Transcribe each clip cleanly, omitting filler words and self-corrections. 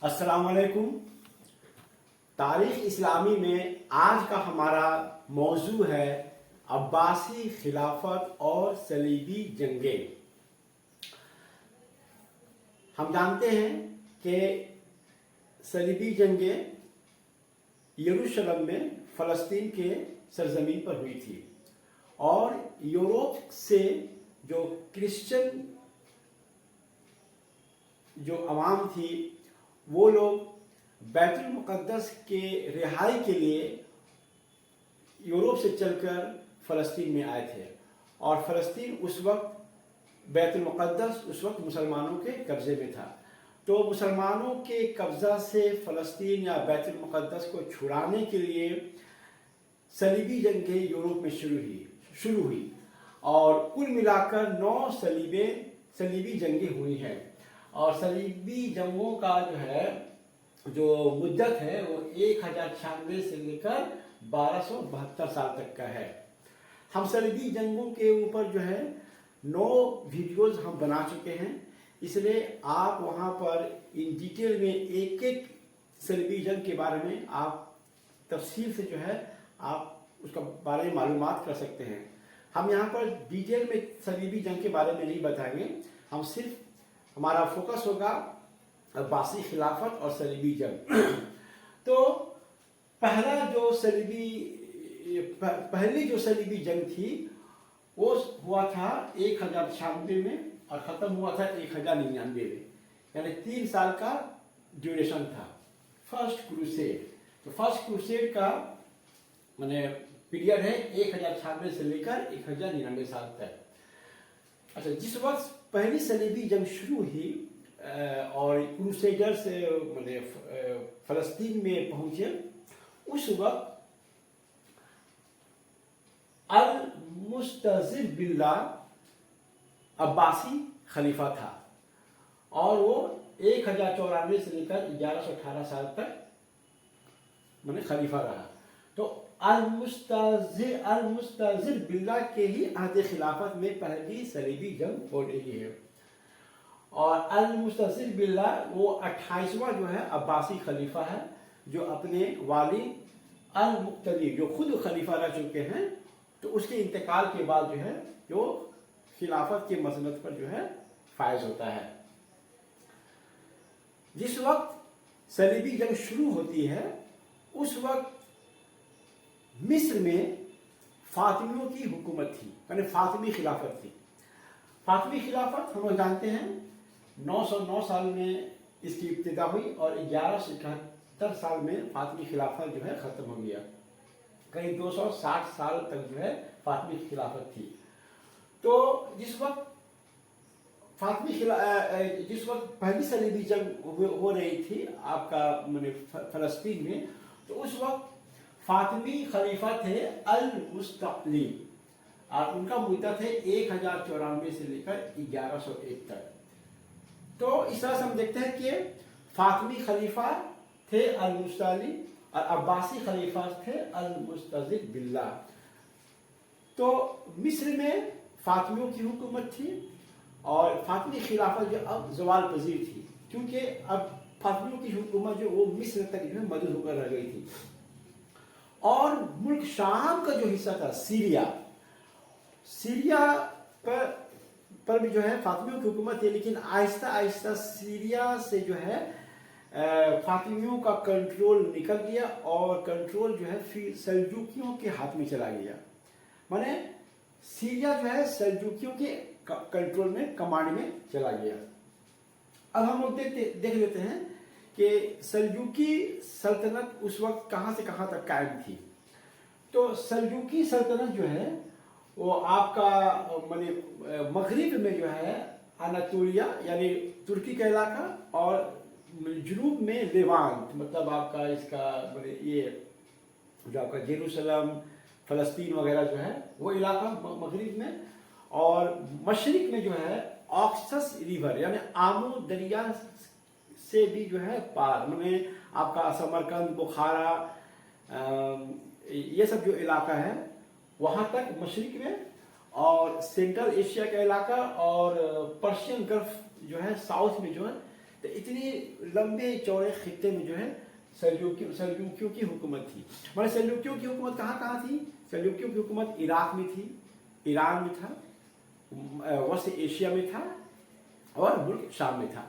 अस्सलाम वालेकुम। तारीख़ इस्लामी में आज का हमारा मौजू है अब्बासी खिलाफत और सलीबी जंगें। हम जानते हैं कि सलीबी जंगें यरूशलेम में फ़लस्तीन के सरजमीन पर हुई थी और यूरोप से जो क्रिश्चियन जो अवाम थी वो लोग बैतुल मुक़द्दस के रिहाई के लिए यूरोप से चलकर फ़लस्तीन में आए थे और फ़लस्तीन उस वक्त बैतुल मुक़द्दस उस वक्त मुसलमानों के कब्ज़े में था। तो मुसलमानों के कब्ज़ा से फ़लस्तीन या बैतुल मुक़द्दस को छुड़ाने के लिए सलीबी जंगें यूरोप में शुरू हुई और कुल मिलाकर 9 सलीबी जंगें हुई हैं। और सलीबी जंगों का जो मुद्दत है वो 1096 से लेकर 1272 साल तक का है। हम सलीबी जंगों के ऊपर 9 वीडियोज़ हम बना चुके हैं, इसलिए आप वहाँ पर इन डिटेल में एक एक सलीबी जंग के बारे में आप तफसील से आप उसका बारे में मालूमात कर सकते हैं। हम यहाँ पर डिटेल में सलीबी जंग के बारे में नहीं बताएंगे, हम सिर्फ हमारा फोकस होगा अब्बासी खिलाफत और सलीबी जंग। तो पहली जो सलीबी जंग थी वो हुआ था 1096 में और ख़त्म हुआ था 1099 में, यानी 3 साल का ड्यूरेशन था फर्स्ट क्रूसेड। तो फर्स्ट क्रूसेड का माने पीरियड है 1096 से लेकर 1099 साल तक। अच्छा, जिस वक्त पहली सलीबी जंग शुरू हुई और क्रूसेडर्स फ़लस्तीन में पहुंचे, उस वक्त अल मुस्तज़िर बिल्ला अब्बासी खलीफा था और वो 1094 से लेकर 1118 साल तक खलीफा रहा। तो अल मुस्तज़िर बिल्ला के ही अहद खिलाफत में पहली सलीबी जंग हो रही है और अल मुस्तज़िर बिल्ला वो 28वां अब्बासी खलीफा है जो अपने वाली अल मुक्तदीर जो खुद खलीफा रह चुके हैं, तो उसके इंतकाल के बाद जो खिलाफत के मसनद पर फायज होता है। जिस वक्त सलीबी जंग शुरू होती है उस वक्त मिस्र में फातिमियों की हुकूमत थी, यानी फातिमी खिलाफत थी। फातिमी खिलाफत हम लोग जानते हैं 909 साल में इसकी इब्तिदा हुई और 1171 साल में फातिमी खिलाफत ख़त्म हो गया। करीब 260 साल तक फातिमी खिलाफत थी। तो जिस वक्त पहली सलीबी जंग हो रही थी आपका फ़लस्तीन में, तो उस वक्त फातिमी खलीफा थे अल मुस्तक़लीम और उनका मुद्दत है 1094 से लेकर 1101 तक। तो इस तरह से हम देखते हैं कि फातिमी खलीफा थे अल मुस्तक़लीम और अब्बासी खलीफा थे अल मुस्तज़िर बिल्ला। तो मिस्र में फातिमियों की हुकूमत थी और फातिमी खिलाफत अब ज़वाल पजीर थी, क्योंकि अब फातिमियों की हुकूमत वो मिस्र तक मदद होकर रह गई थी। और मुल्क शाम का जो हिस्सा था सीरिया पर भी फातिमियों की हुकूमत है, लेकिन आहिस्ता आहिस्ता सीरिया से फातिमियों का कंट्रोल निकल गया और कंट्रोल फिर सल्जूकियों के हाथ में चला गया। माने सीरिया सल्जूकियों के कंट्रोल में, कमांड में चला गया। अब हम लोग देख लेते हैं कि सल्जूकी सल्तनत उस वक्त कहाँ से कहाँ तक कायम थी। तो सल्जूकी सल्तनत वो आपका मगरिब में अनातोलिया यानी तुर्की का इलाका और जुनूब में लेवांट, मतलब आपका इसका ये जो आपका जेरूसलम फ़लस्तीन वगैरह वो इलाका मगरिब में, और मशरिक में ऑक्सस रिवर यानी आमू दरिया से भी पार आपका समरकंद, बुखारा, ये सब जो इलाका है वहाँ तक मशरिक में, और सेंट्रल एशिया का इलाका और पर्शियन गल्फ साउथ में तो इतनी लंबे चौड़े खित्ते में जो है सल्जूकियों की हुकूमत थी। मतलब सल्जूकियों की हुकूमत कहाँ कहाँ थी? सल्जूकियों की हुकूमत इराक में थी, ईरान में था, वस्त एशिया में था और मुल्क शाम में था।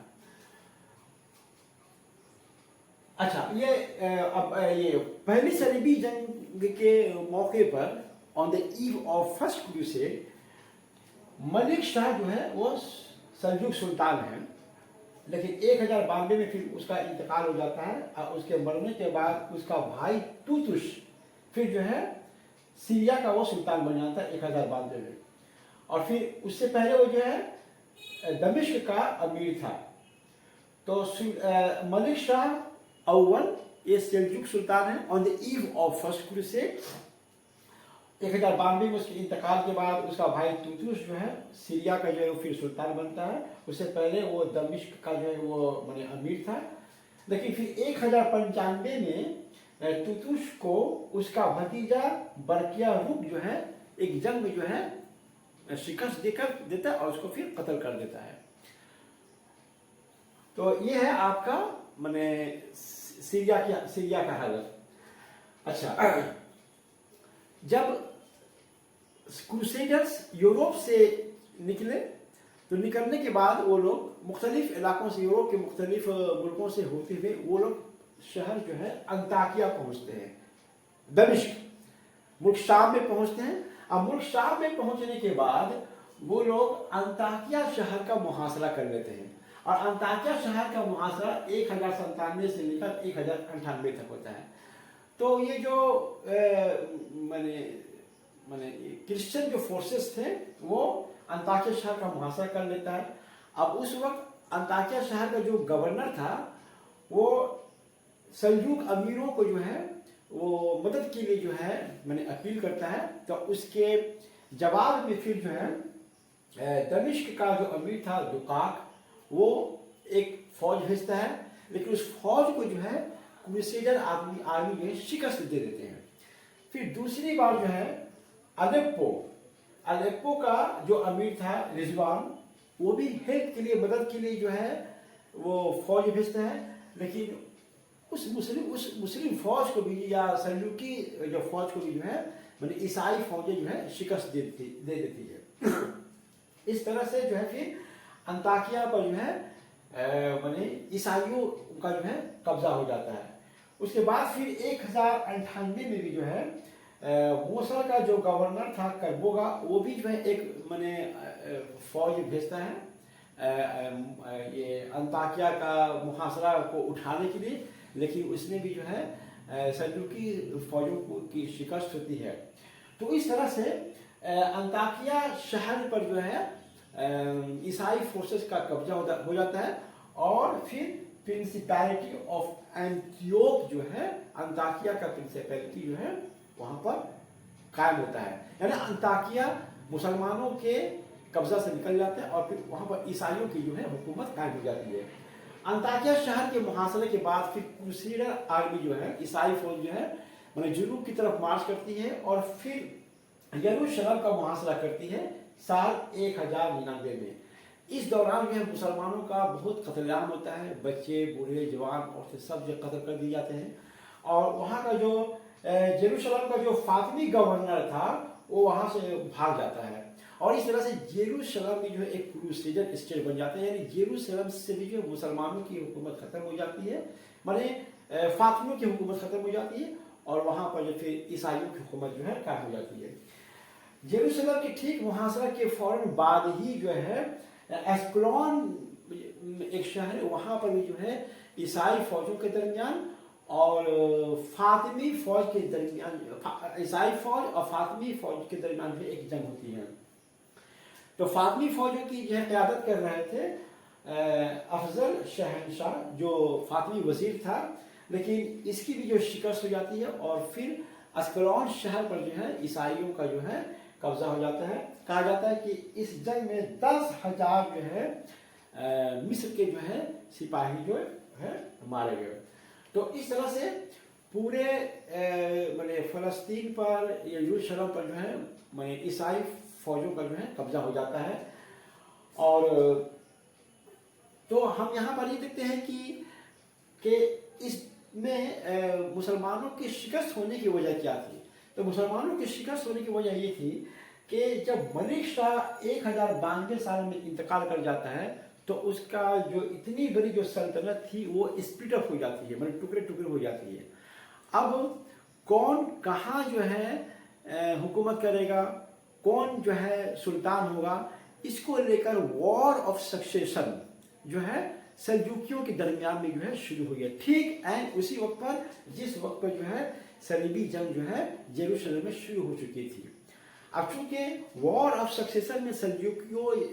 अच्छा, ये पहली सलीबी जंग के मौके पर on the eve of first crusade Malik Shah जो है वो सल्जूक सुल्तान है, लेकिन 1092 में फिर उसका इंतकाल हो जाता है और उसके मरने के बाद उसका भाई तुतुश फिर जो है सीरिया का वो सुल्तान बन जाता है 1092 में। और फिर उससे पहले वो जो है दमिश्क का अमीर था। तो मलिक शाह अव्वल ये सेल्जुक सुल्तान है। On the eve of first crusade 1092 में उसके इंतकाल के बाद उसका भाई तुतुस जो है सीरिया का जो है फिर सुल्तान बनता है। उससे पहले वो दमिश्क का जो है वो माने अमीर था। लेकिन फिर 1095 में तुतुस को उसका भतीजा बरकिया रुक जो है एक जंग में जो है शिकस्त देकर देता है और उसको फिर कत्ल कर देता है। तो ये है आपका माने सीरिया का हालत। अच्छा, जब क्रूसेडर्स यूरोप से निकले तो निकलने के बाद वो लोग मुख्तलिफ इलाकों से, यूरोप के मुख्तलिफ मुल्कों से होते हुए वो लोग शहर जो है अंताकिया पहुंचते हैं, दमिश्क मुल्क शाम में पहुंचते हैं। अब मुल्क शाम में पहुंचने के बाद वो लोग अंताकिया शहर का मुहासरा कर लेते हैं और अंताकिया शहर का मुहासरा 1097 से लेकर 1098 तक होता है। तो ये जो माने क्रिश्चियन जो फोर्सेस थे वो अंताकिया शहर का मुहासरा कर लेता है। अब उस वक्त अंताकिया शहर का जो गवर्नर था वो सल्जूक अमीरों को जो है वो मदद के लिए जो है मैंने अपील करता है। तो उसके जवाब में फिर जो है दमिश्क का जो अमीर था दुकाक वो एक फौज भेजता है, लेकिन उस फौज को जो है क्रूसेडर आर्मी जो है शिकस्त दे देते हैं। फिर दूसरी बार जो है अलेप्पो का जो अमीर था रिजवान वो भी हेल्प के लिए, मदद के लिए जो है वो फौज भेजता है, लेकिन उस मुस्लिम फौज को भी या सल्जूकी जो फौज को भी जो है मैंने ईसाई फौजें जो है शिकस्त दे देती है। इस तरह से जो है फिर अंताकिया पर जो है मैंने ईसाइयों का जो है कब्जा हो जाता है। उसके बाद फिर 1098 में भी जो है मोसल का जो गवर्नर था करबोगा वो भी जो है एक मैंने फौज भेजता है ये अंताकिया का मुहासरा को उठाने के लिए, लेकिन उसमें भी जो है सल्जूकी फौजों की शिकस्त होती है। तो इस तरह से अंताकिया शहर पर जो है ईसाई फोर्सेस का कब्जा हो जाता है और फिर प्रिंसिपैलिटी ऑफ एंटियोक जो है अंताकिया का प्रिंसिपैलिटी जो है वहां पर कायम होता है। यानी अंताकिया मुसलमानों के कब्जा से निकल जाता है और फिर वहां पर ईसाइयों की जो है हुकूमत कायम हो जाती है। अंताकिया शहर के मुहासरे के बाद फिर क्रूसेडर आर्मी जो है ईसाई फौज जो है मतलब जुनूब की तरफ मार्च करती है और फिर यरूशलेम का मुहासरा करती है साल 1099 में। इस दौरान जो है मुसलमानों का बहुत कत्लेआम होता है, बच्चे बूढ़े जवान औरतें सब जो कत्ल कर दिए जाते हैं। और वहाँ का जो यरूशलेम का जो फातिमी गवर्नर था वो वहाँ से भाग जाता है और इस तरह से यरूशलेम में जो है एक क्रूसेडर स्टेट बन जाता है। यानी यरूशलेम से भी जो मुसलमानों की हुकूमत खत्म हो जाती है, माने फातिमियों की हुकूमत खत्म हो जाती है और वहाँ पर जो फिर ईसाइयों की हुकूमत जो है कायम हो जाती है। यरूशलेम के ठीक मुहासरा के फौरन बाद ही जो है एस्कलोन एक शहर है, वहाँ पर भी जो है ईसाई फौजों के दरमियान और फातिमी फौज के दरमियान, ईसाई फौज और फातिमी फौज के दरमियान भी एक जंग होती है। तो फातिमी फौजों की जो है क़यादत कर रहे थे अफजल शहनशाह जो फातिमी वजीर था, लेकिन इसकी भी जो शिकस्त हो जाती है और फिर अस्कलोन शहर पर जो है ईसाइयों का जो है कब्जा हो जाता है। कहा जाता है कि इस जंग में 10,000 जो है मिस्र के जो है सिपाही जो है मारे गए। तो इस तरह से पूरे मैंने फ़लस्तीन पर या यरूशलेम पर जो है मैंने ईसाई फौजों का जो है कब्जा हो जाता है। और تو ہم یہاں پر یہ دیکھتے ہیں کہ اس میں مسلمانوں کی شکست ہونے کی وجہ کیا تھی؟ تو مسلمانوں کی شکست ہونے کی وجہ یہ تھی کہ جب ملک شاہ 1092 سال میں انتقال کر جاتا ہے تو اس کا جو اتنی بڑی جو سلطنت تھی وہ اسپلٹ اپ ہو جاتی ہے، مطلب ٹکڑے ٹکڑے ہو جاتی ہے۔ اب کون کہاں جو ہے حکومت کرے گا، کون جو ہے سلطان ہوگا، اس کو لے کر وار آف سکسیشن جو ہے سلجوکیوں کے درمیان میں جو ہے شروع ہو گیا، ٹھیک اینڈ اسی وقت پر جس وقت پر جو ہے صلیبی جنگ جو ہے یروشلم میں شروع ہو چکی تھی۔ اب چونکہ وار آف سکسیشن میں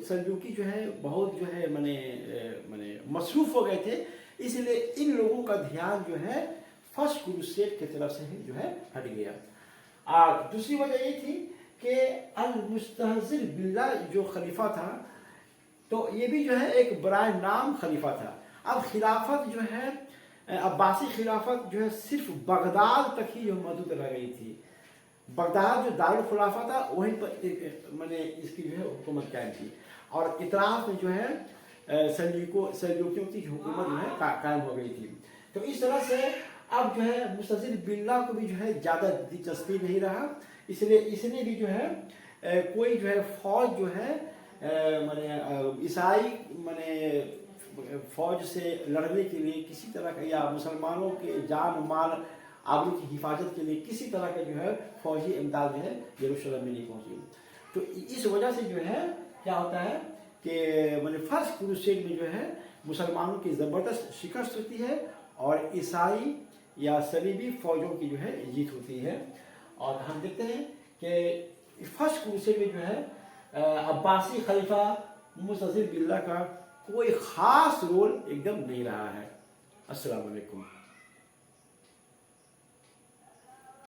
سلجوکی جو ہے بہت جو ہے مصروف ہو گئے تھے، اس لیے ان لوگوں کا دھیان جو ہے فرسٹ کروسیڈ کی طرف سے جو ہے ہٹ گیا۔ اور دوسری وجہ یہ تھی کہ المستہزئ باللہ جو خلیفہ تھا تو یہ بھی جو ہے ایک برائے نام خلیفہ تھا۔ اب خلافت جو ہے عباسی خلافت جو ہے صرف بغداد تک ہی جو محدود رہ گئی تھی۔ بغداد جو دارالخلافہ تھا وہیں پر اس کی جو ہے حکومت قائم تھی، اور اطراف میں جو ہے سلجوکیوں کی حکومت جو ہے قائم ہو گئی تھی۔ تو اس طرح سے اب جو ہے مستہزئ باللہ کو بھی جو ہے زیادہ دلچسپی نہیں رہا، اس لیے اس نے بھی جو ہے کوئی جو ہے فوج جو ہے عیسائی فوج سے لڑنے کے لیے کسی طرح کا، یا مسلمانوں کے جان و مال آبرو کی حفاظت کے لیے کسی طرح کا جو ہے فوجی امداد جو ہے یروشلم میں نہیں پہنچی۔ تو اس وجہ سے جو ہے کیا ہوتا ہے کہ فرسٹ کروسیڈ میں جو ہے مسلمانوں کی زبردست شکست ہوتی ہے اور عیسائی یا صلیبی فوجوں کی جو ہے جیت ہوتی ہے۔ اور ہم دیکھتے ہیں کہ فرسٹ کروسیڈ میں جو ہے عباسی خلیفہ مستہزئ باللہ کا کوئی خاص رول ایک دم نہیں رہا ہے۔ السلام علیکم۔